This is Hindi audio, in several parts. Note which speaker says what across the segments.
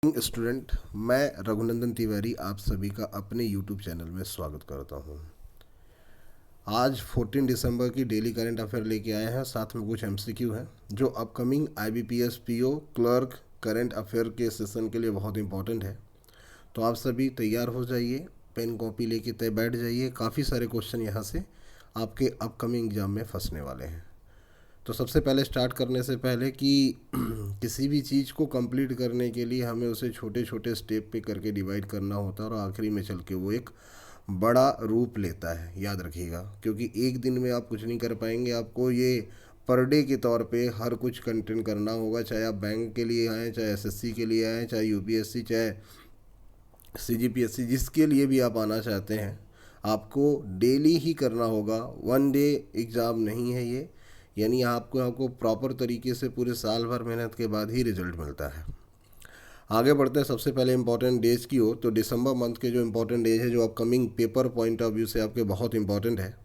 Speaker 1: स्टूडेंट, मैं रघुनंदन तिवारी आप सभी का अपने यूट्यूब चैनल में स्वागत करता हूं। आज 14 दिसंबर की डेली करंट अफेयर लेके आए हैं, साथ में कुछ एमसीक्यू हैं जो upcoming IBPS PO clerk current affair के सेशन के लिए बहुत इंपॉर्टेंट है। तो आप सभी तैयार हो जाइए, पेन कॉपी लेके तय बैठ जाइए। काफ़ी सारे क्वेश्चन यहाँ से आपके अपकमिंग एग्जाम में फंसने वाले हैं। तो सबसे पहले स्टार्ट करने से पहले कि किसी भी चीज़ को कंप्लीट करने के लिए हमें उसे छोटे छोटे स्टेप पे करके डिवाइड करना होता है और आखिरी में चल के वो एक बड़ा रूप लेता है, याद रखिएगा। क्योंकि एक दिन में आप कुछ नहीं कर पाएंगे, आपको ये पर डे के तौर पे हर कुछ कंटेंट करना होगा। चाहे आप बैंक के लिए आएँ, चाहे एसएससी के लिए आएँ, चाहे यूपीएससी, चाहे सीजीपीएससी, जिसके लिए भी आप आना चाहते हैं, आपको डेली ही करना होगा। वन डे एग्ज़ाम नहीं है ये, यानी आपको प्रॉपर तरीके से पूरे साल भर मेहनत के बाद ही रिजल्ट मिलता है। आगे बढ़ते हैं सबसे पहले इंपॉर्टेंट डेज की ओर। तो दिसंबर मंथ के जो इंपॉर्टेंट डेज है, जो upcoming paper point of view से आपके बहुत इंपॉर्टेंट है।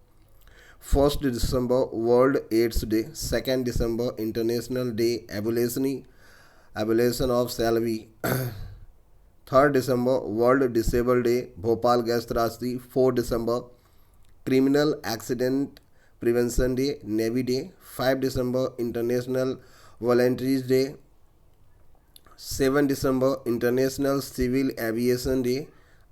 Speaker 1: 1 दिसंबर वर्ल्ड एड्स डे, 2 दिसंबर international day abolition of salary, 3 दिसंबर world disable day, Bhopal gas त्रासदी, 4 दिसंबर criminal accident prevention day, navy day, 5 दिसंबर इंटरनेशनल वॉलेंट्रीज डे, 7 दिसंबर international civil aviation day,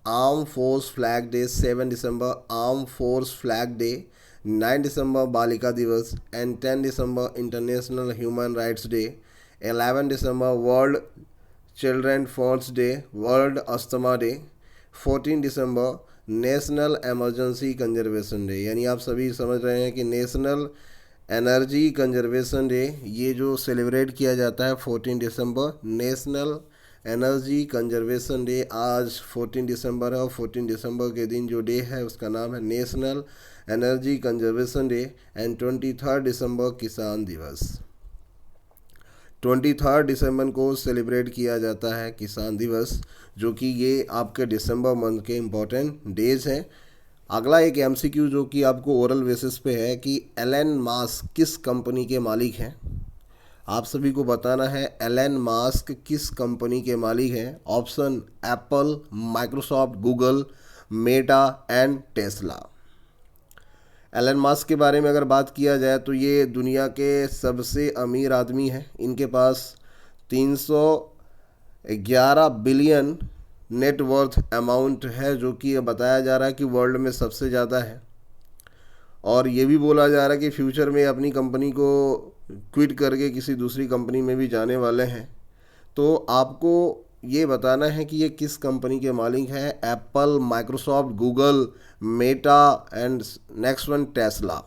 Speaker 1: arm force flag day, 7 दिसंबर आर्म फोर्स फ्लैग डे, 9 दिसंबर बालिका दिवस and 10 December international human rights day, 11 दिसंबर world children funds day, world asthma day, 14 दिसंबर नेशनल एमरजेंसी कंजर्वेशन डे। यानी आप सभी समझ रहे हैं कि नेशनल एनर्जी कंजर्वेशन डे ये जो सेलिब्रेट किया जाता है 14 दिसंबर, नेशनल एनर्जी कंजर्वेशन डे आज 14 दिसंबर है। और 14 दिसंबर के दिन जो डे है उसका नाम है national energy conservation day. And 23 दिसंबर किसान दिवस, 23 दिसंबर को सेलिब्रेट किया जाता है किसान दिवस, जो कि ये आपके दिसंबर मंथ के इम्पोर्टेंट डेज हैं। अगला एक एमसीक्यू जो कि आपको ओरल बेसिस पे है कि एलन मास्क किस कंपनी के मालिक हैं। आप सभी को बताना है एलन मास्क किस कंपनी के मालिक हैं। Option Apple, Microsoft, Google, Meta and Tesla. Elon Musk के बारे में अगर बात किया जाए तो ये दुनिया के सबसे अमीर आदमी हैं। इनके पास 311 बिलियन नेटवर्थ अमाउंट है, जो कि बताया जा रहा है कि वर्ल्ड में सबसे ज़्यादा है। और ये भी बोला जा रहा है कि फ्यूचर में अपनी कंपनी को क्विट करके किसी दूसरी कंपनी में भी जाने वाले हैं। तो आपको ये बताना है कि ये किस कंपनी के मालिक हैं। Apple, Microsoft, Google, Meta and next one Tesla.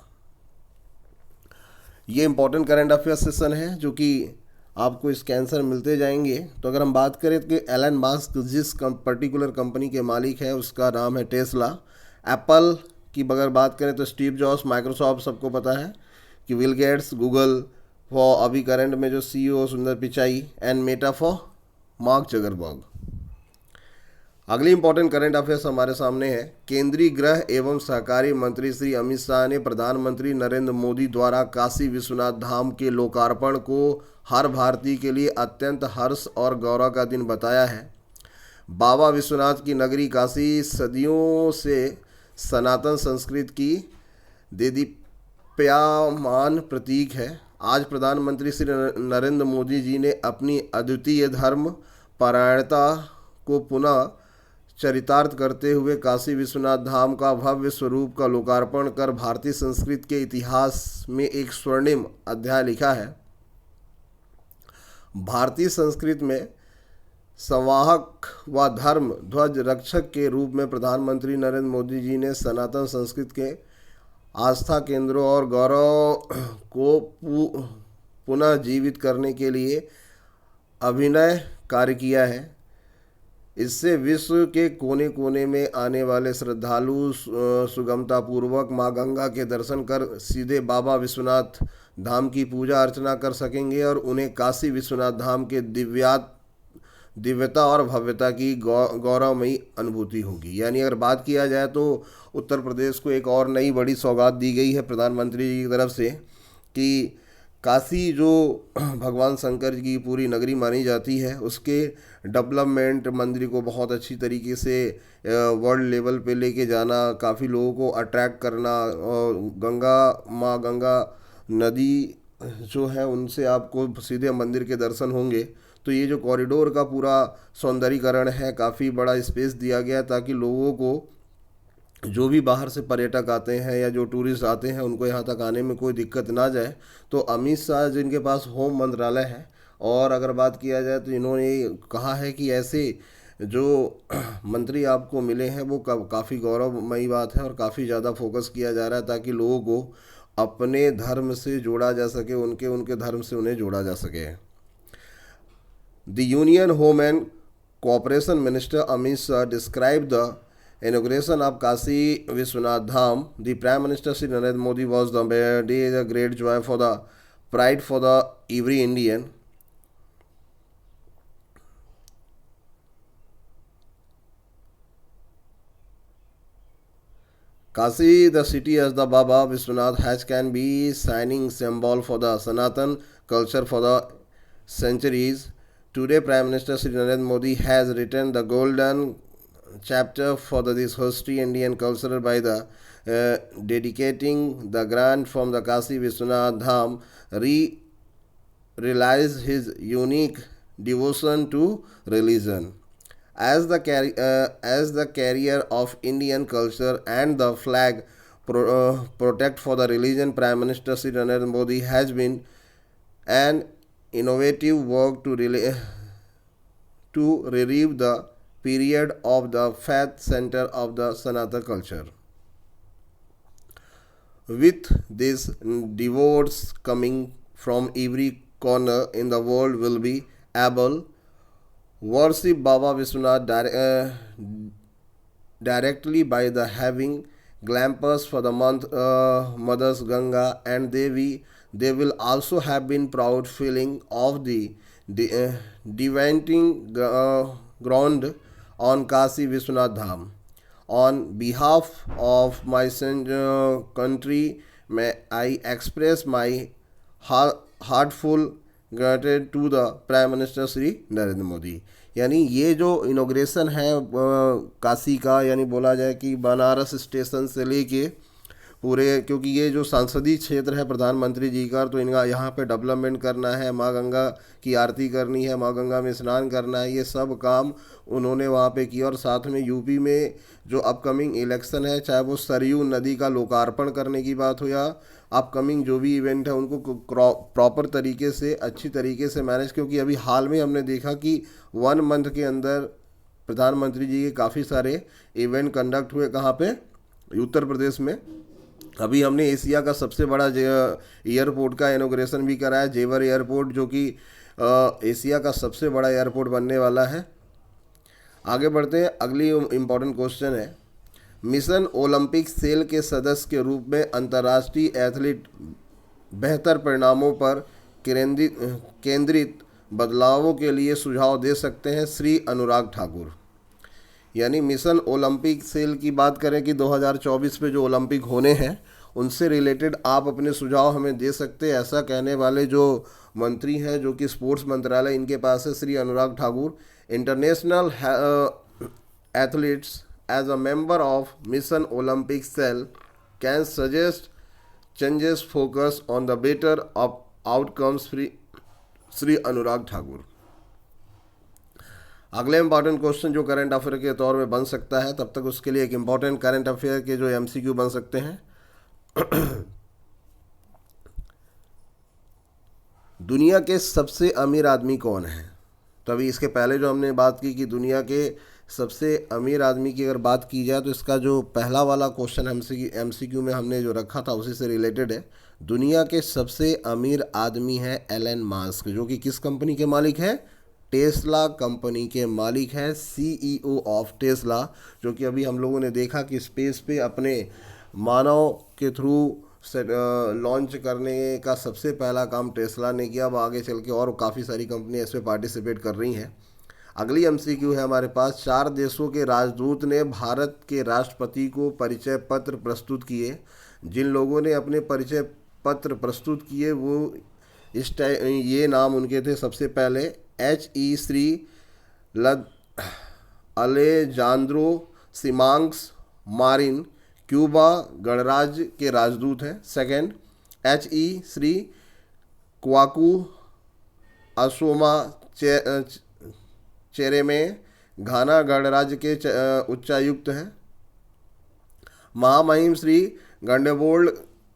Speaker 1: ये इंपॉर्टेंट करंट अफेयर सेशन है जो कि आपको इसके आंसर मिलते जाएंगे। तो अगर हम बात करें कि एलन मास्क जिस पर्टिकुलर कंपनी के मालिक है उसका नाम है टेस्ला। एप्पल की अगर बात करें तो स्टीव जॉब्स, माइक्रोसॉफ्ट सबको पता है कि बिल गेट्स, गूगल फॉर अभी करंट में जो सीईओ सुंदर Pichai and Meta for mark Zuckerberg. अगली इंपॉर्टेंट करंट अफेयर्स हमारे सामने है। केंद्रीय गृह एवं सहकारी मंत्री श्री अमित शाह ने प्रधानमंत्री नरेंद्र मोदी द्वारा काशी विश्वनाथ धाम के लोकार्पण को हर भारतीय के लिए अत्यंत हर्ष और गौरव का दिन बताया है। बाबा विश्वनाथ की नगरी काशी सदियों से सनातन संस्कृति की देदीप्यमान प्रतीक है। आज प्रधानमंत्री श्री नरेंद्र मोदी जी ने अपनी अद्वितीय धर्म परायणता को पुनः चरितार्थ करते हुए काशी विश्वनाथ धाम का भव्य स्वरूप का लोकार्पण कर भारतीय संस्कृति के इतिहास में एक स्वर्णिम अध्याय लिखा है। भारतीय संस्कृति में संवाहक व धर्म ध्वज रक्षक के रूप में प्रधानमंत्री नरेंद्र मोदी जी ने सनातन संस्कृति के आस्था केंद्रों और गौरव को पुनः जीवित करने के लिए अभिनय कार्य किया है। इससे विश्व के कोने कोने में आने वाले श्रद्धालु सुगमतापूर्वक मां गंगा के दर्शन कर सीधे बाबा विश्वनाथ धाम की पूजा अर्चना कर सकेंगे और उन्हें काशी विश्वनाथ धाम के दिव्यता और भव्यता की गौरवमयी अनुभूति होगी। यानी अगर बात किया जाए तो उत्तर प्रदेश को एक और नई बड़ी सौगात दी गई है प्रधानमंत्री जी की तरफ से कि काशी जो भगवान शंकर की पूरी नगरी मानी जाती है, उसके डेवलपमेंट, मंदिर को बहुत अच्छी तरीके से वर्ल्ड लेवल पे लेके जाना, काफ़ी लोगों को अट्रैक्ट करना, और माँ गंगा नदी जो है उनसे आपको सीधे मंदिर के दर्शन होंगे। तो ये जो कॉरिडोर का पूरा सौंदर्यीकरण है, काफ़ी बड़ा स्पेस दिया गया है ताकि लोगों को, जो भी बाहर से पर्यटक आते हैं या जो टूरिस्ट आते हैं, उनको यहाँ तक आने में कोई दिक्कत ना जाए। तो अमित शाह जिनके पास होम मंत्रालय है, और अगर बात किया जाए तो इन्होंने कहा है कि ऐसे जो मंत्री आपको मिले हैं वो काफ़ी गौरवमयी बात है, और काफ़ी ज़्यादा फोकस किया जा रहा है ताकि लोगों को अपने धर्म से जोड़ा जा सके, उनके उनके धर्म से उन्हें जोड़ा जा सके। The union home and cooperation minister Amit Shah described the inauguration of Kashi Vishwanath Dham. The Prime Minister Shri Narendra Modi was the day is a great joy for the pride for the every Indian. Kashi, the city as the Baba Vishwanath has can be shining symbol for the Sanatan culture for the centuries. Today, Prime Minister Shri Narendra Modi has written the golden chapter for this history Indian culture by the dedicating the grant from the Kashi Vishwanath Dham, realize his unique devotion to religion. As the carrier of Indian culture and the flag protect for the religion, Prime Minister Sri Narendra Modi has been an innovative work to relieve the period of the faith center of the Sanatana culture. With these devotees coming from every corner in the world will be able worship Baba Vishwanath directly by the having glampers for the month Mothers Ganga, and they will also have been proud feeling of the divining ground on Kashi Vishwanath Dham. On behalf of my country, may I express my heartful gratitude to the prime minister Shri Narendra Modi. यानी ये जो इनोग्रेशन है काशी का, यानी बोला जाए कि बनारस स्टेशन से लेके पूरे, क्योंकि ये जो संसदीय क्षेत्र है प्रधानमंत्री जी का, तो इनका यहाँ पे डेवलपमेंट करना है, माँ गंगा की आरती करनी है, माँ गंगा में स्नान करना है, ये सब काम उन्होंने वहाँ पे किया। और साथ में यूपी में जो अपकमिंग इलेक्शन है, चाहे वो सरयू नदी का लोकार्पण करने की बात हो या अपकमिंग जो भी इवेंट है, उनको प्रॉपर तरीके से, अच्छी तरीके से मैनेज, क्योंकि अभी हाल में हमने देखा कि 1 मंथ के अंदर प्रधानमंत्री जी के काफ़ी सारे इवेंट कंडक्ट हुए। कहाँ पे? उत्तर प्रदेश में। अभी हमने एशिया का सबसे बड़ा एयरपोर्ट का इनॉग्रेशन भी कराया, जेवर एयरपोर्ट, जो कि एशिया का सबसे बड़ा एयरपोर्ट बनने वाला है। आगे बढ़ते हैं, अगली इम्पॉर्टेंट क्वेश्चन है, मिशन ओलंपिक सेल के सदस्य के रूप में अंतर्राष्ट्रीय एथलीट बेहतर परिणामों पर केंद्रित बदलावों के लिए सुझाव दे सकते हैं, श्री अनुराग ठाकुर। यानी मिशन ओलंपिक सेल की बात करें कि 2024 में जो ओलंपिक होने हैं उनसे रिलेटेड आप अपने सुझाव हमें दे सकते हैं, ऐसा कहने वाले जो मंत्री हैं, जो कि स्पोर्ट्स मंत्रालय इनके पास है, Shri Anurag Thakur. International athletes as a member of mission Olympic cell can suggest changes focus on the better outcomes, Shri Anurag Thakur. अगले इंपॉर्टेंट क्वेश्चन जो करंट अफेयर के तौर में बन सकता है, तब तक उसके लिए एक इंपॉर्टेंट करंट अफेयर के जो एमसीक्यू बन सकते हैं। दुनिया के सबसे अमीर आदमी कौन है? तो अभी इसके पहले जो हमने बात की कि दुनिया के सबसे अमीर आदमी की अगर बात की जाए, तो इसका जो पहला वाला क्वेश्चन एमसीक्यू में हमने जो रखा था उसी से रिलेटेड है। दुनिया के सबसे अमीर आदमी है एलन मास्क, जो कि किस कंपनी के मालिक है? टेस्ला कंपनी के मालिक है, सीईओ ऑफ टेस्ला, जो कि अभी हम लोगों ने देखा कि स्पेस पे अपने मानव के थ्रू लॉन्च करने का सबसे पहला काम टेस्ला ने किया। अब आगे चल के और काफ़ी सारी कंपनियां इसमें पार्टिसिपेट कर रही हैं। अगली एमसीक्यू है हमारे पास, 4 देशों के राजदूत ने भारत के राष्ट्रपति को परिचय पत्र प्रस्तुत किए। जिन लोगों ने अपने परिचय पत्र प्रस्तुत किए वो इस टाइम ये नाम उनके थे सबसे पहले। H.E. श्री लद अलेजांद्रो सिमांक्स मारिन क्यूबा गणराज्य के राजदूत हैं। Second, H.E. श्री क्वाकू असोमा चेरेमे घाना गणराज्य के उच्चायुक्त हैं। महामहिम श्री गंडेबोल्ड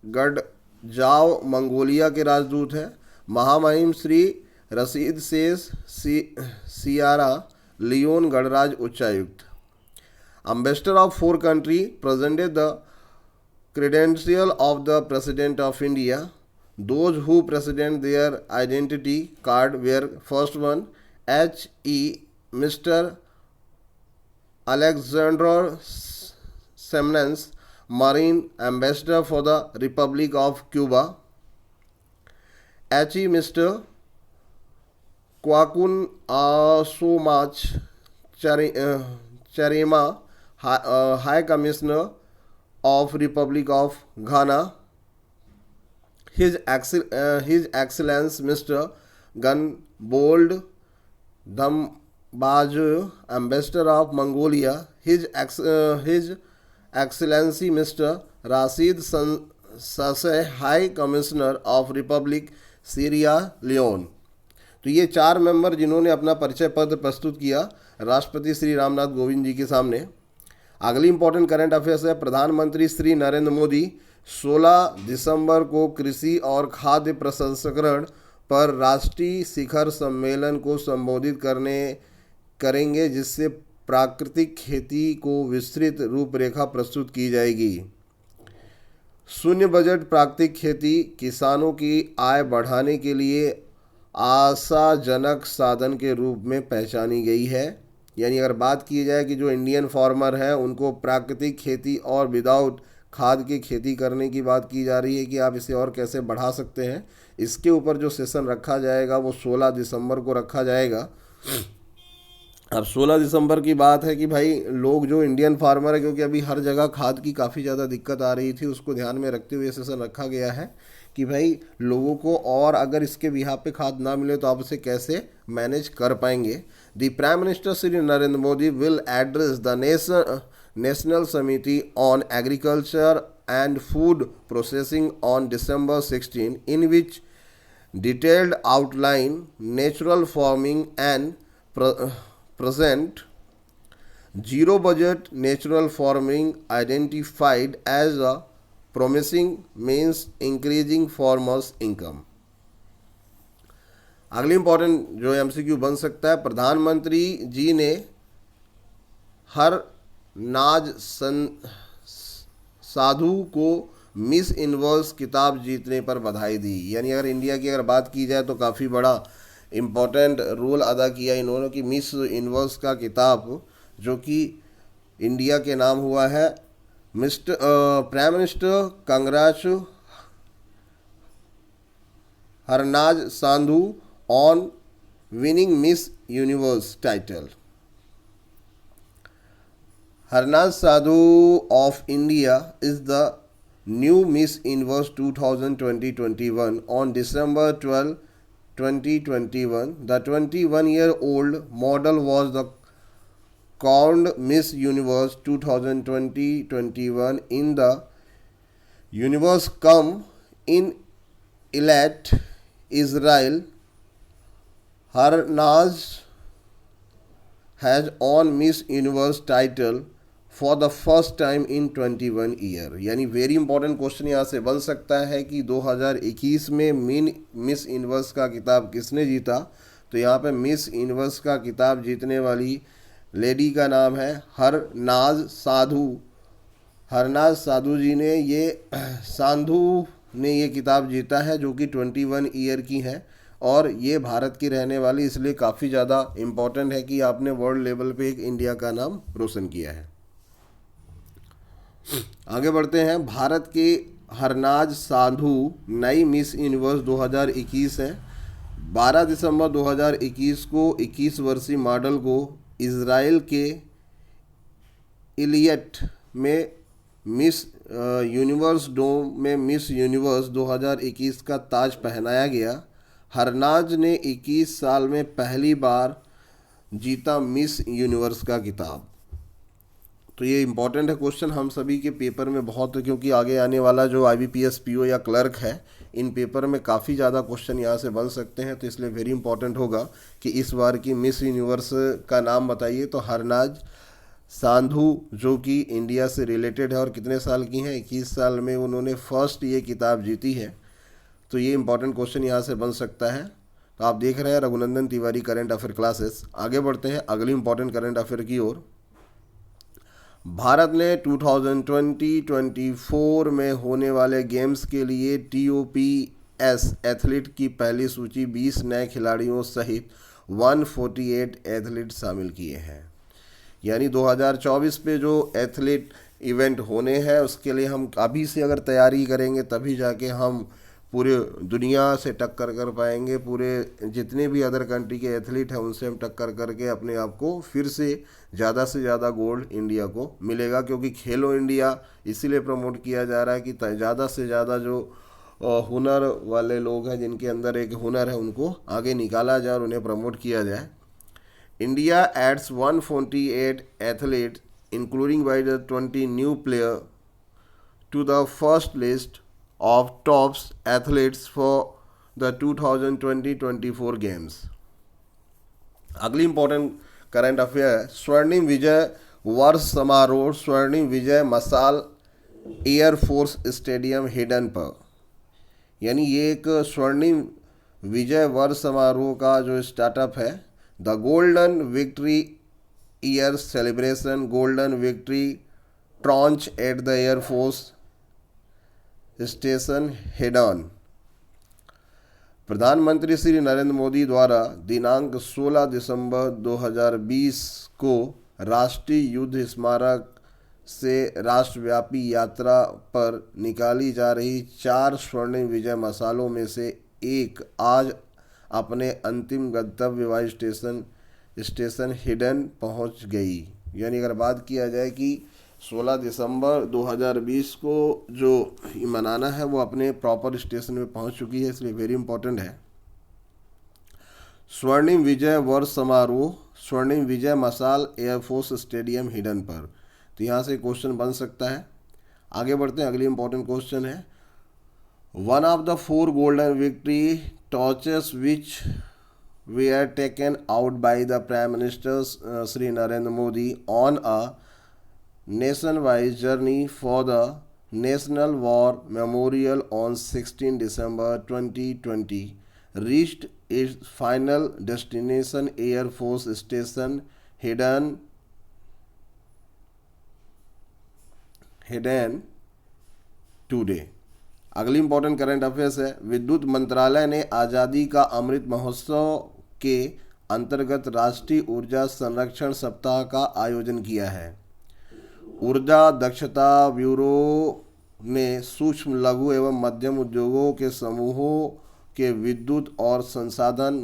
Speaker 1: गडजाव मंगोलिया के राजदूत हैं। महामहिम श्री रशीद शेष सियारा लियोन गणराज्य उच्चायुक्त। Ambassador of 4 countries presented the credential of the President of India. Those who present their identity card were: first one, H.E. Mr. Alexander Semnens, Marine Ambassador for the Republic of Cuba. H.E. Mr. Kwakun Asomach Charema, High Commissioner of Republic of Ghana. His Excellence Mr. Gunbold Dhambaj, Ambassador of Mongolia. His Excellency Mr. Rashid Sase, High Commissioner of Republic Sierra Leone. तो ये 4 मेंबर जिन्होंने अपना परिचय पत्र प्रस्तुत किया राष्ट्रपति श्री रामनाथ कोविंद जी के सामने। अगली इंपॉर्टेंट करंट अफेयर्स है। प्रधानमंत्री श्री नरेंद्र मोदी 16 दिसंबर को कृषि और खाद्य प्रसंस्करण पर राष्ट्रीय शिखर सम्मेलन को संबोधित करेंगे, जिससे प्राकृतिक खेती को विस्तृत रूपरेखा प्रस्तुत की जाएगी। शून्य बजट प्राकृतिक खेती किसानों की आय बढ़ाने के लिए आशाजनक साधन के रूप में पहचानी गई है। यानी अगर बात की जाए कि जो इंडियन फार्मर हैं उनको प्राकृतिक खेती और विदाउट खाद की खेती करने की बात की जा रही है कि आप इसे और कैसे बढ़ा सकते हैं। इसके ऊपर जो सेशन रखा जाएगा वो 16 दिसंबर को रखा जाएगा। अब 16 दिसंबर की बात है कि भाई लोग जो इंडियन फार्मर है, क्योंकि अभी हर जगह खाद की काफ़ी ज़्यादा दिक्कत आ रही थी, उसको ध्यान में रखते हुए सेशन रखा गया है कि भाई लोगों को और अगर इसके बिहाफ पे खाद ना मिले तो आप उसे कैसे मैनेज कर पाएंगे। The prime minister Shri Narendra Modi will address the national summit on agriculture and food processing on December 16, in which detailed outline natural farming and present zero budget natural farming identified as a promising means increasing farmers income। अगली इंपॉर्टेंट जो MCQ बन सकता है, प्रधानमंत्री जी ने हर नाज साधु को मिस यूनिवर्स खिताब जीतने पर बधाई दी। यानी अगर इंडिया की अगर बात की जाए तो काफ़ी बड़ा इम्पोर्टेंट रोल अदा किया इन्होंने कि मिस यूनिवर्स का खिताब जो कि इंडिया के नाम हुआ है। Prime minister Congress Harnaaz Sadhu on winning miss universe title. Harnaz Sadhu of India is the new Miss Universe 2020-21 on December 12, 2021. The 21-year-old model was the crowned Miss Universe 2020-21 in the Universe Come in Eilat, Israel. Harnaz has won Miss Universe title for the first time in 21 year. यानी वेरी इंपॉर्टेंट क्वेश्चन यहाँ से बन सकता है कि 2021 में मिस यूनिवर्स का खिताब किसने जीता। तो यहाँ पे मिस यूनिवर्स का खिताब जीतने वाली लेडी का नाम है हरनाज साधु। हरनाज साधु जी ने ये खिताब जीता है जो कि 21 ईयर की है और ये भारत की रहने वाली, इसलिए काफ़ी ज़्यादा इम्पॉर्टेंट है कि आपने वर्ल्ड लेवल पे एक इंडिया का नाम रोशन किया है। आगे बढ़ते हैं। भारत के हरनाज साधु नई मिस यूनिवर्स 2021 है। 12 दिसंबर 2021 को 21 वर्षीय मॉडल को इज़राइल के इलियट में मिस यूनिवर्स डोम में मिस यूनिवर्स 2021 का ताज पहनाया गया। हरनाज ने 21 साल में पहली बार जीता मिस यूनिवर्स का खिताब। तो ये इम्पॉर्टेंट है क्वेश्चन हम सभी के पेपर में बहुत, क्योंकि आगे आने वाला जो IBPS PO या क्लर्क है, इन पेपर में काफ़ी ज़्यादा क्वेश्चन यहाँ से बन सकते हैं। तो इसलिए वेरी इंपॉर्टेंट होगा कि इस बार की मिस यूनिवर्स का नाम बताइए। तो हरनाज सांधू जो कि इंडिया से रिलेटेड है और कितने साल की हैं, 21 साल में उन्होंने फर्स्ट ये किताब जीती है। तो ये इंपॉर्टेंट क्वेश्चन यहाँ से बन सकता है। तो आप देख रहे हैं Raghunandan Tiwari current affair classes. आगे बढ़ते हैं अगली इंपॉर्टेंट करंट अफेयर की ओर। भारत ने 2020-24 में होने वाले गेम्स के लिए TOPS एथलीट की पहली सूची 20 नए खिलाड़ियों सहित 148 एथलीट शामिल किए हैं। यानी 2024 पे जो एथलीट इवेंट होने हैं उसके लिए हम अभी से अगर तैयारी करेंगे तभी जाके हम पूरे दुनिया से टक्कर कर पाएंगे। पूरे जितने भी अदर कंट्री के एथलीट हैं उनसे हम टक्कर करके अपने आप को फिर से ज़्यादा गोल्ड इंडिया को मिलेगा। क्योंकि खेलो इंडिया इसीलिए प्रमोट किया जा रहा है कि ज़्यादा से ज़्यादा जो हुनर वाले लोग हैं, जिनके अंदर एक हुनर है, उनको आगे निकाला जाए और उन्हें प्रमोट किया जाए। India adds 148 athlete including by the 20 new player to the first list of top athletes for the 2020-24 games. अगली इंपॉर्टेंट करंट अफेयर है स्वर्णिम विजय वर्ष समारोह स्वर्णिम विजय मसाल एयरफोर्स स्टेडियम हिडन पर। यानी ये एक स्वर्णिम विजय वर्ष समारोह का जो स्टार्टअप है, the golden victory year celebration golden victory torch at the air force station Hindan. प्रधानमंत्री श्री नरेंद्र मोदी द्वारा दिनांक 16 दिसंबर 2020 को राष्ट्रीय युद्ध स्मारक से राष्ट्रव्यापी यात्रा पर निकाली जा रही 4 स्वर्णिम विजय मशालों में से एक आज अपने अंतिम गंतव्य वायु स्टेशन हिडन पहुंच गई। यानी अगर बात किया जाए कि 16 दिसंबर 2020 को जो मनाना है वो अपने प्रॉपर स्टेशन में पहुंच चुकी है, इसलिए वेरी इंपॉर्टेंट है। स्वर्णिम विजय वर्ष समारोह स्वर्णिम विजय मशाल एयरफोर्स स्टेडियम हिडन पर। तो यहाँ से क्वेश्चन बन सकता है। आगे बढ़ते हैं, अगली इंपॉर्टेंट क्वेश्चन है one of the 4 golden victory torches which were taken out by the Prime Minister Sri Narendra Modi on a nationwide journey for the National War Memorial on 16 December 2020 reached its final destination Air Force Station Hidden today। अगली इंपॉर्टेंट करंट अफेयर्स है विद्युत मंत्रालय ने आज़ादी का अमृत महोत्सव के अंतर्गत राष्ट्रीय ऊर्जा संरक्षण सप्ताह का आयोजन किया है। ऊर्जा दक्षता ब्यूरो ने सूक्ष्म लघु एवं मध्यम उद्योगों के समूहों के विद्युत और संसाधन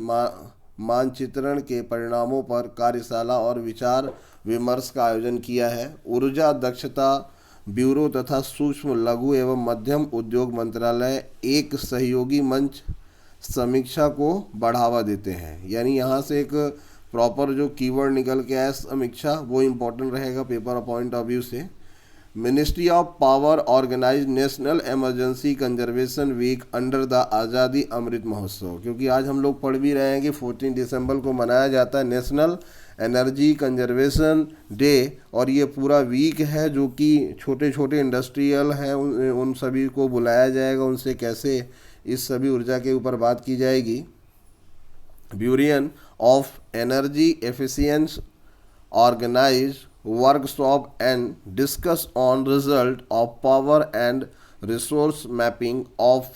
Speaker 1: मानचित्रण के परिणामों पर कार्यशाला और विचार विमर्श का आयोजन किया है। ऊर्जा दक्षता ब्यूरो तथा सूक्ष्म लघु एवं मध्यम उद्योग मंत्रालय एक सहयोगी मंच समीक्षा को बढ़ावा देते हैं। यानी यहाँ से एक प्रॉपर जो कीवर्ड निकल के आया समीक्षा, वो इम्पोर्टेंट रहेगा पेपर पॉइंट ऑफ व्यू से। Ministry of power organise national emergency conservation week under the Azadi Amrit महोत्सव। क्योंकि आज हम लोग पढ़ भी रहे हैं कि 14 दिसंबर को मनाया जाता है नेशनल एनर्जी कंजर्वेशन डे, और ये पूरा वीक है जो कि छोटे छोटे इंडस्ट्रियल हैं उन सभी को बुलाया जाएगा, उनसे कैसे इस सभी ऊर्जा के ऊपर बात की जाएगी। Bureau of energy efficiency organise workshop and discuss on result of power and resource mapping of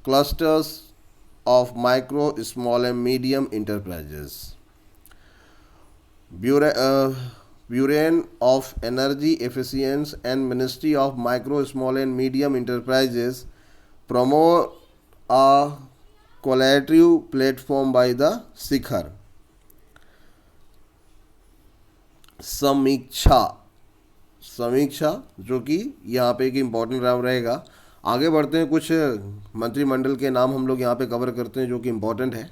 Speaker 1: clusters of micro small and medium enterprises. Bureau of Energy Efficiency and Ministry of Micro, Small and Medium Enterprises promote a collaborative platform by the शिखर समीक्षा जो कि यहाँ पे एक इम्पॉर्टेंट नाम रहेगा। आगे बढ़ते हैं, कुछ मंत्रिमंडल के नाम हम लोग यहाँ पे कवर करते हैं जो कि इम्पोर्टेंट है।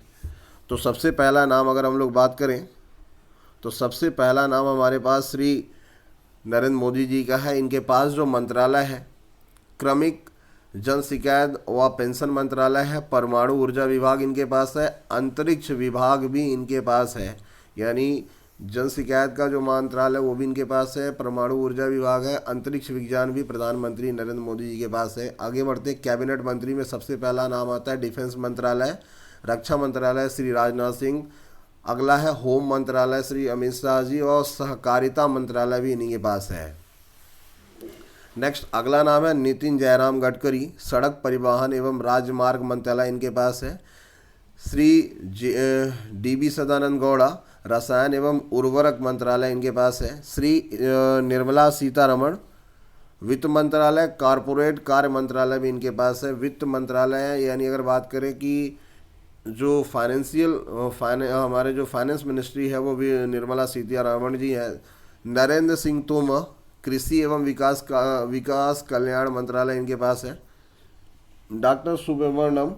Speaker 1: तो सबसे पहला नाम अगर हम लोग बात करें तो सबसे पहला नाम हमारे पास श्री नरेंद्र मोदी जी का है। इनके पास जो मंत्रालय है, क्रमिक जन शिकायत व पेंशन मंत्रालय है, परमाणु ऊर्जा विभाग इनके पास है, अंतरिक्ष विभाग भी इनके पास है, यानी जन शिकायत का जो मंत्रालय वो भी इनके पास है, परमाणु ऊर्जा विभाग है, अंतरिक्ष विज्ञान भी प्रधानमंत्री नरेंद्र मोदी जी के पास है। आगे बढ़ते कैबिनेट मंत्री में सबसे पहला नाम आता है डिफेंस मंत्रालय, रक्षा मंत्रालय श्री राजनाथ सिंह, अगला है होम मंत्रालय श्री अमित शाह जी, और सहकारिता मंत्रालय भी इन्हीं के पास है। नेक्स्ट अगला नाम है नितिन जयराम गडकरी, सड़क परिवहन एवं राजमार्ग मंत्रालय इनके पास है। श्री DB सदानंद गौड़ा, रसायन एवं उर्वरक मंत्रालय इनके पास है। श्री निर्मला सीतारमण, वित्त मंत्रालय, कॉरपोरेट कार्य मंत्रालय भी इनके पास है। वित्त मंत्रालय है, यानी अगर बात करें कि जो हमारे जो फाइनेंस मिनिस्ट्री है वो भी निर्मला सीतारमण जी है। नरेंद्र सिंह तोमर, कृषि एवं विकास कल्याण मंत्रालय इनके पास है। डॉक्टर सुब्रमण्यम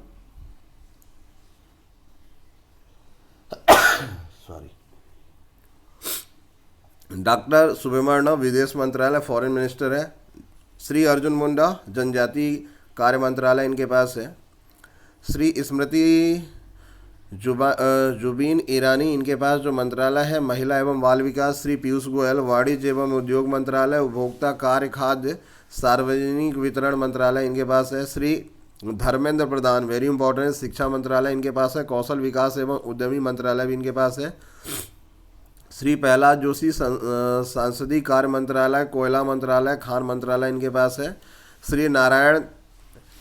Speaker 1: डॉक्टर सुब्रमण्यम विदेश मंत्रालय फॉरेन मिनिस्टर है। श्री अर्जुन मुंडा, जनजाति कार्य मंत्रालय इनके पास है। श्री स्मृति जुबीन ईरानी, इनके पास जो मंत्रालय है महिला एवं बाल विकास। श्री पीयूष गोयल, वाणिज्य एवं उद्योग मंत्रालय, उपभोक्ता कार्य, खाद्य सार्वजनिक वितरण मंत्रालय इनके पास है। श्री धर्मेंद्र प्रधान, वेरी इंपॉर्टेंट, शिक्षा मंत्रालय इनके पास है। कौशल विकास एवं उद्यमी मंत्रालय भी इनके पास है। श्री प्रहलाद जोशी, संसदीय कार्य मंत्रालय, कोयला मंत्रालय, खान मंत्रालय इनके पास है। श्री नारायण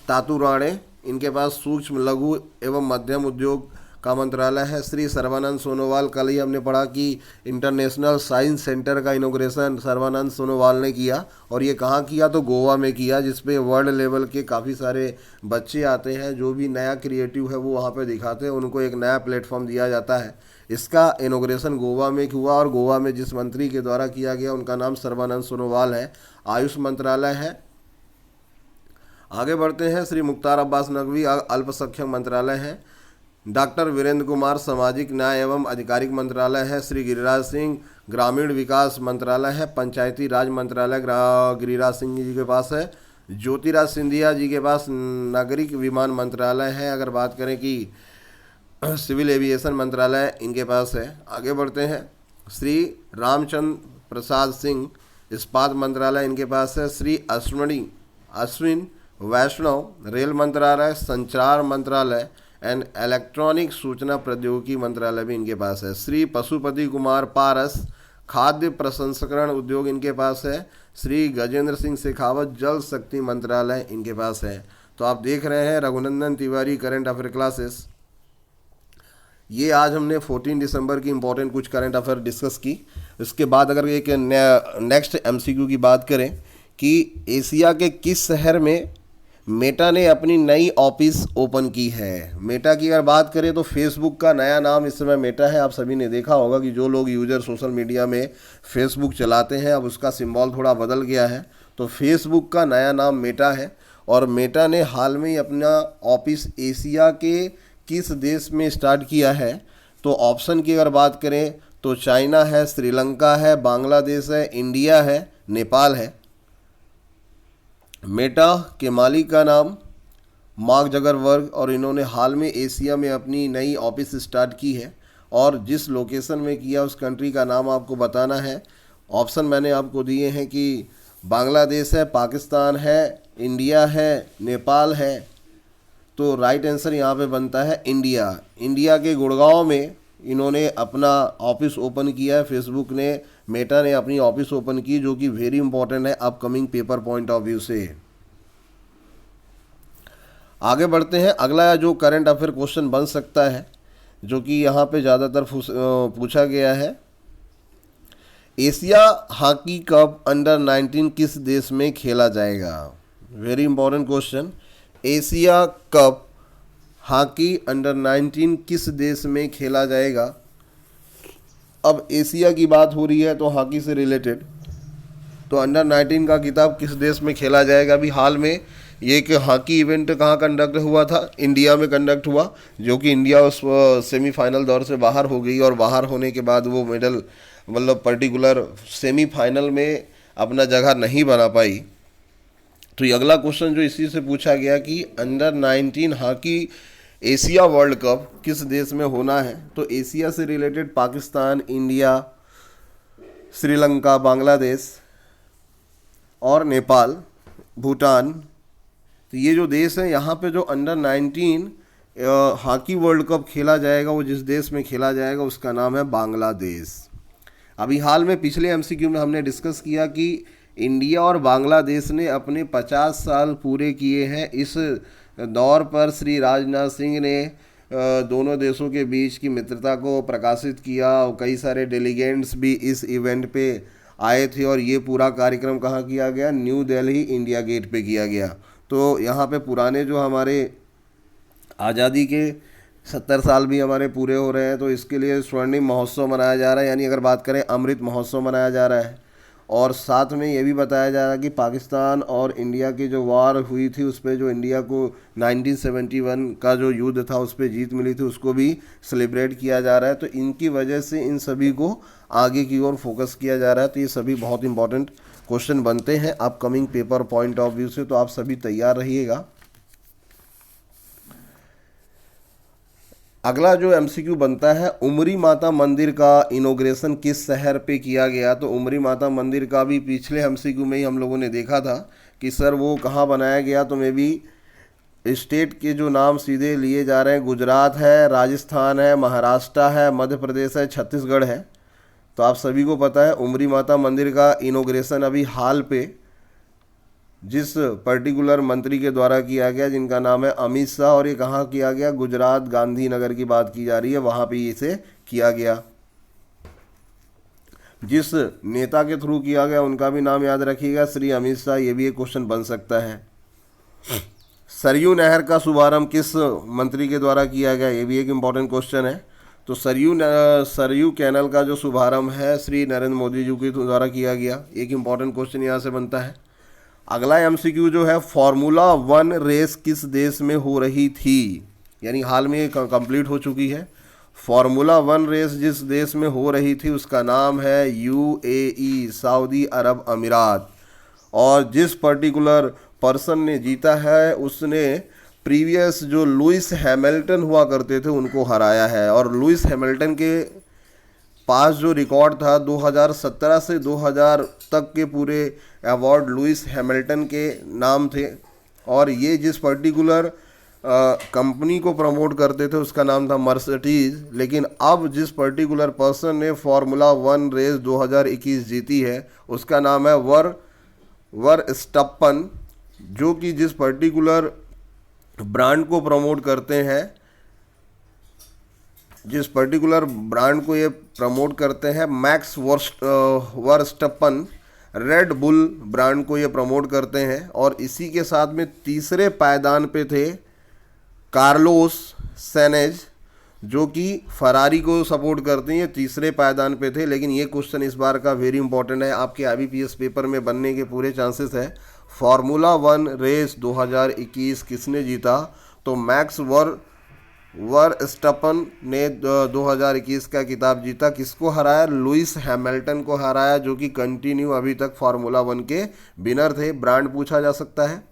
Speaker 1: तातुराणे, इनके पास सूक्ष्म लघु एवं मध्यम उद्योग का मंत्रालय है। श्री सर्बानंद सोनोवाल, कल ही हमने पढ़ा कि इंटरनेशनल साइंस सेंटर का इनॉग्रेशन सर्बानंद सोनोवाल ने किया, और ये कहाँ किया, तो गोवा में किया, जिसपे वर्ल्ड लेवल के काफ़ी सारे बच्चे आते हैं जो भी नया क्रिएटिव है वो वहाँ पे दिखाते हैं, उनको एक नया प्लेटफॉर्म दिया जाता है। इसका इनॉग्रेशन गोवा में हुआ, और गोवा में जिस मंत्री के द्वारा किया गया उनका नाम सर्बानंद सोनोवाल है। आयुष मंत्रालय है। आगे बढ़ते हैं, श्री मुख्तार अब्बास नकवी, अल्पसंख्यक मंत्रालय है। डॉक्टर वीरेंद्र कुमार, सामाजिक न्याय एवं आधिकारिक मंत्रालय है। श्री गिरिराज सिंह, ग्रामीण विकास मंत्रालय है। पंचायती राज मंत्रालय गिरिराज सिंह जी के पास है। ज्योतिराज सिंधिया जी के पास नागरिक विमान मंत्रालय है। अगर बात करें कि सिविल एविएशन मंत्रालय इनके पास है। आगे बढ़ते हैं, श्री रामचंद्र प्रसाद सिंह, इस्पात मंत्रालय इनके पास है। श्री अश्विन वैष्णव, रेल मंत्रालय, संचार मंत्रालय एंड इलेक्ट्रॉनिक सूचना प्रौद्योगिकी मंत्रालय भी इनके पास है। श्री पशुपति कुमार पारस, खाद्य प्रसंस्करण उद्योग इनके पास है। श्री गजेंद्र सिंह शेखावत, जल शक्ति मंत्रालय इनके पास है। तो आप देख रहे हैं Raghunandan Tiwari current affair classes. ये आज हमने 14 दिसंबर की इंपॉर्टेंट कुछ करंट अफेयर डिस्कस की। इसके बाद अगर एक नेक्स्ट MCQ की बात करें कि एशिया के किस शहर में मेटा ने अपनी नई ऑफिस ओपन की है। मेटा की अगर बात करें तो फेसबुक का नया नाम इस समय मेटा है। आप सभी ने देखा होगा कि जो लोग यूजर सोशल मीडिया में फेसबुक चलाते हैं अब उसका सिंबल थोड़ा बदल गया है, तो फेसबुक का नया नाम मेटा है। और मेटा ने हाल में ही अपना ऑफिस एशिया के किस देश में स्टार्ट किया है, तो ऑप्शन की अगर बात करें तो चाइना है, श्रीलंका है, बांग्लादेश है, इंडिया है, नेपाल है। मेटा के मालिक का नाम मार्क जकरबर्ग, और इन्होंने हाल में एशिया में अपनी नई ऑफिस स्टार्ट की है, और जिस लोकेशन में किया उस कंट्री का नाम आपको बताना है। ऑप्शन मैंने आपको दिए हैं कि बांग्लादेश है, पाकिस्तान है, इंडिया है, नेपाल है। तो राइट आंसर यहाँ पे बनता है इंडिया। इंडिया के गुड़गांव में इन्होंने अपना ऑफिस ओपन किया है। फेसबुक ने, मेटा ने अपनी ऑफिस ओपन की, जो कि वेरी इंपॉर्टेंट है upcoming paper point of view से। आगे बढ़ते हैं, अगला जो करंट अफेयर क्वेश्चन बन सकता है जो कि यहाँ पे ज़्यादातर पूछा गया है, एशिया हॉकी कप अंडर 19 किस देश में खेला जाएगा। Very important question, Asia cup hockey under 19 किस देश में खेला जाएगा। अब एशिया की बात हो रही है तो हॉकी से रिलेटेड, तो अंडर 19 का खिताब किस देश में खेला जाएगा। अभी हाल में ये एक हॉकी इवेंट कहाँ कंडक्ट हुआ था, इंडिया में कंडक्ट हुआ, जो कि इंडिया उस सेमीफाइनल दौर से बाहर हो गई और बाहर होने के बाद वो मेडल मतलब पर्टिकुलर सेमीफाइनल में अपना जगह नहीं बना पाई। तो ये अगला क्वेश्चन जो इसी से पूछा गया कि under 19 hockey Asia world cup किस देश में होना है। तो एशिया से रिलेटेड पाकिस्तान, इंडिया, श्रीलंका, बांग्लादेश और नेपाल, भूटान, तो ये जो देश है यहाँ पे जो अंडर 19 हॉकी वर्ल्ड कप खेला जाएगा वो जिस देश में खेला जाएगा उसका नाम है बांग्लादेश। अभी हाल में पिछले एमसीक्यू में हमने डिस्कस किया कि इंडिया और बांग्लादेश ने अपने 50 साल पूरे किए हैं। इस दौर पर श्री राजनाथ सिंह ने दोनों देशों के बीच की मित्रता को प्रकाशित किया और कई सारे डेलीगेंट्स भी इस इवेंट पे आए थे और ये पूरा कार्यक्रम कहाँ किया गया, न्यू दिल्ली इंडिया गेट पे किया गया। तो यहाँ पे पुराने जो हमारे आज़ादी के 70 साल भी हमारे पूरे हो रहे हैं, तो इसके लिए स्वर्णिम महोत्सव मनाया जा रहा है, यानी अगर बात करें अमृत महोत्सव मनाया जा रहा है। और साथ में ये भी बताया जा रहा है कि पाकिस्तान और इंडिया की जो वार हुई थी उस पर जो इंडिया को 1971 का जो युद्ध था उस पर जीत मिली थी उसको भी सेलिब्रेट किया जा रहा है। तो इनकी वजह से इन सभी को आगे की ओर फोकस किया जा रहा है। तो ये सभी बहुत इंपॉर्टेंट क्वेश्चन बनते हैं upcoming paper point of view से, तो आप सभी तैयार रहिएगा। अगला जो एमसीक्यू बनता है, उमरी माता मंदिर का इनॉग्रेशन किस शहर पे किया गया। तो उमरी माता मंदिर का भी पिछले एमसीक्यू में ही हम लोगों ने देखा था कि सर वो कहाँ बनाया गया। तो मे बी स्टेट के जो नाम सीधे लिए जा रहे हैं, गुजरात है, राजस्थान है, महाराष्ट्र है, मध्य प्रदेश है, छत्तीसगढ़ है। तो आप सभी को पता है उमरी माता मंदिर का इनॉग्रेशन अभी हाल पे जिस पर्टिकुलर मंत्री के द्वारा किया गया जिनका नाम है अमित शाह, और ये कहाँ किया गया, गुजरात गांधीनगर की बात की जा रही है, वहाँ पे इसे किया गया। जिस नेता के थ्रू किया गया उनका भी नाम याद रखिएगा, श्री अमित शाह। ये भी एक क्वेश्चन बन सकता है। सरयू नहर का शुभारंभ किस मंत्री के द्वारा किया गया, ये भी एक इम्पॉर्टेंट क्वेश्चन है। तो सरयू कैनल का जो शुभारंभ है श्री नरेंद्र मोदी जी के द्वारा किया गया, एक इम्पॉर्टेंट क्वेश्चन यहाँ से बनता है। अगला एमसीक्यू जो है, फार्मूला 1 रेस किस देश में हो रही थी, यानी हाल में कंप्लीट हो चुकी है। फार्मूला 1 रेस जिस देश में हो रही थी उसका नाम है यूएई, सऊदी अरब अमीरात। और जिस पर्टिकुलर पर्सन ने जीता है उसने प्रीवियस जो लुइस हैमिल्टन हुआ करते थे उनको हराया है। और लुइस हैमिल्टन के पास जो रिकॉर्ड था 2017 से 2000 तक के पूरे अवार्ड लुइस हैमिल्टन के नाम थे। और ये जिस पर्टिकुलर कंपनी को प्रमोट करते थे उसका नाम था मर्सिडीज। लेकिन अब जिस पर्टिकुलर पर्सन ने फार्मूला 1 रेस 2021 जीती है उसका नाम है वर्स्टप्पन, जो कि जिस पर्टिकुलर ब्रांड को प्रमोट करते हैं, जिस पर्टिकुलर ब्रांड को ये प्रमोट करते हैं, मैक्स वर्स्टप्पन रेड बुल ब्रांड को ये प्रमोट करते हैं। और इसी के साथ में तीसरे पायदान पे थे कार्लोस सेनेज, जो कि फरारी को सपोर्ट करते हैं, ये तीसरे पायदान पे थे। लेकिन ये क्वेश्चन इस बार का वेरी इंपॉर्टेंट है, आपके आईबीपीएस पेपर में बनने के पूरे चांसेस है। फार्मूला 1 रेस 2021 किसने जीता, तो मैक्स वर्स्टप्पन ने 2021 का खिताब जीता। किसको हराया, लुइस हैमिल्टन को हराया, जो कि कंटिन्यू अभी तक फार्मूला 1 के विनर थे। ब्रांड पूछा जा सकता है,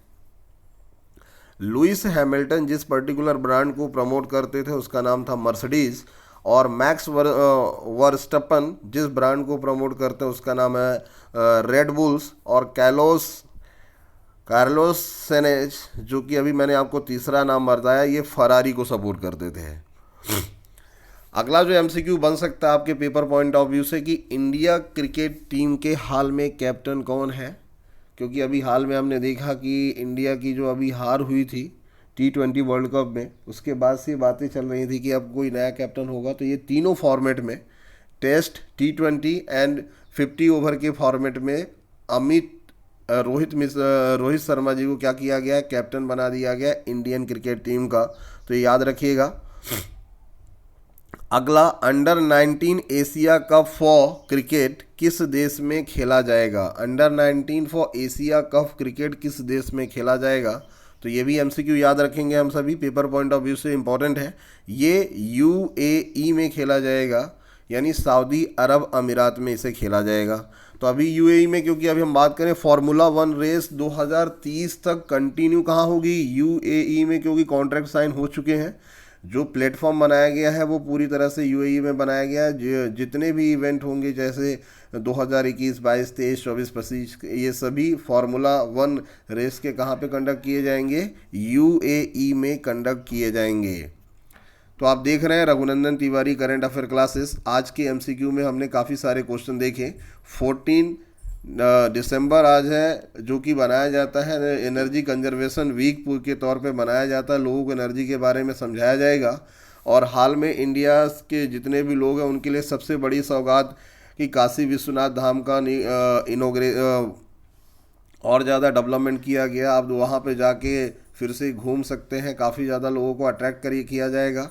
Speaker 1: लुइस हैमिल्टन जिस पर्टिकुलर ब्रांड को प्रमोट करते थे उसका नाम था मर्सिडीज। और मैक्स वर्स्टप्पन जिस ब्रांड को प्रमोट करते हैं उसका नाम है रेड बुल्स। और कार्लोस सेनेज, जो कि अभी मैंने आपको तीसरा नाम बताया, ये फरारी को सपोर्ट करते थे। अगला जो एमसीक्यू बन सकता है आपके पेपर पॉइंट ऑफ व्यू से कि इंडिया क्रिकेट टीम के हाल में कैप्टन कौन है। क्योंकि अभी हाल में हमने देखा कि इंडिया की जो अभी हार हुई थी T20 वर्ल्ड कप में, उसके बाद से बातें चल रही थी कि अब कोई नया कैप्टन होगा। तो ये तीनों फॉर्मेट में, टेस्ट, T20 एंड 50 ओवर के फॉर्मेट में रोहित शर्मा जी को क्या किया गया है, कैप्टन बना दिया गया इंडियन क्रिकेट टीम का। तो ये याद रखिएगा। अगला, under 19 Asia cup for cricket किस देश में खेला जाएगा? Under 19 for Asia cup cricket किस देश में खेला जाएगा? तो ये भी एमसीक्यू याद रखेंगे हम सभी, पेपर पॉइंट ऑफ व्यू से इंपॉर्टेंट है। ये यूएई में खेला जाएगा, यानी सऊदी अरब अमीरात में इसे खेला जाएगा। तो अभी यूएई में, क्योंकि अभी हम बात करें फार्मूला 1 रेस 2030 तक कंटिन्यू कहाँ होगी? यूएई में, क्योंकि कॉन्ट्रैक्ट साइन हो चुके हैं। जो प्लेटफॉर्म बनाया गया है वो पूरी तरह से यूएई में बनाया गया है। जितने भी इवेंट होंगे, जैसे 2021, 22, 23, 24, 25, ये सभी फार्मूला 1 रेस के कहाँ पे कंडक्ट किए जाएंगे? यूएई में कंडक्ट किए जाएंगे। तो आप देख रहे हैं Raghunandan Tiwari current affair classes. आज के एमसीक्यू में हमने काफ़ी सारे क्वेश्चन देखे। 14 दिसंबर आज है, जो कि बनाया जाता है एनर्जी कंजर्वेशन वीक के तौर पे बनाया जाता है। लोगों को एनर्जी के बारे में समझाया जाएगा। और हाल में इंडिया के जितने भी लोग हैं उनके लिए सबसे बड़ी सौगात कि काशी विश्वनाथ धाम का और ज़्यादा डेवलपमेंट किया गया। अब वहाँ पे जाके फिर से घूम सकते हैं, काफ़ी ज़्यादा लोगों को अट्रैक्ट किया जाएगा।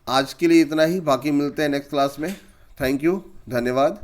Speaker 1: आज के लिए इतना ही, बाकी मिलते हैं नेक्स्ट क्लास में। थैंक यू, धन्यवाद।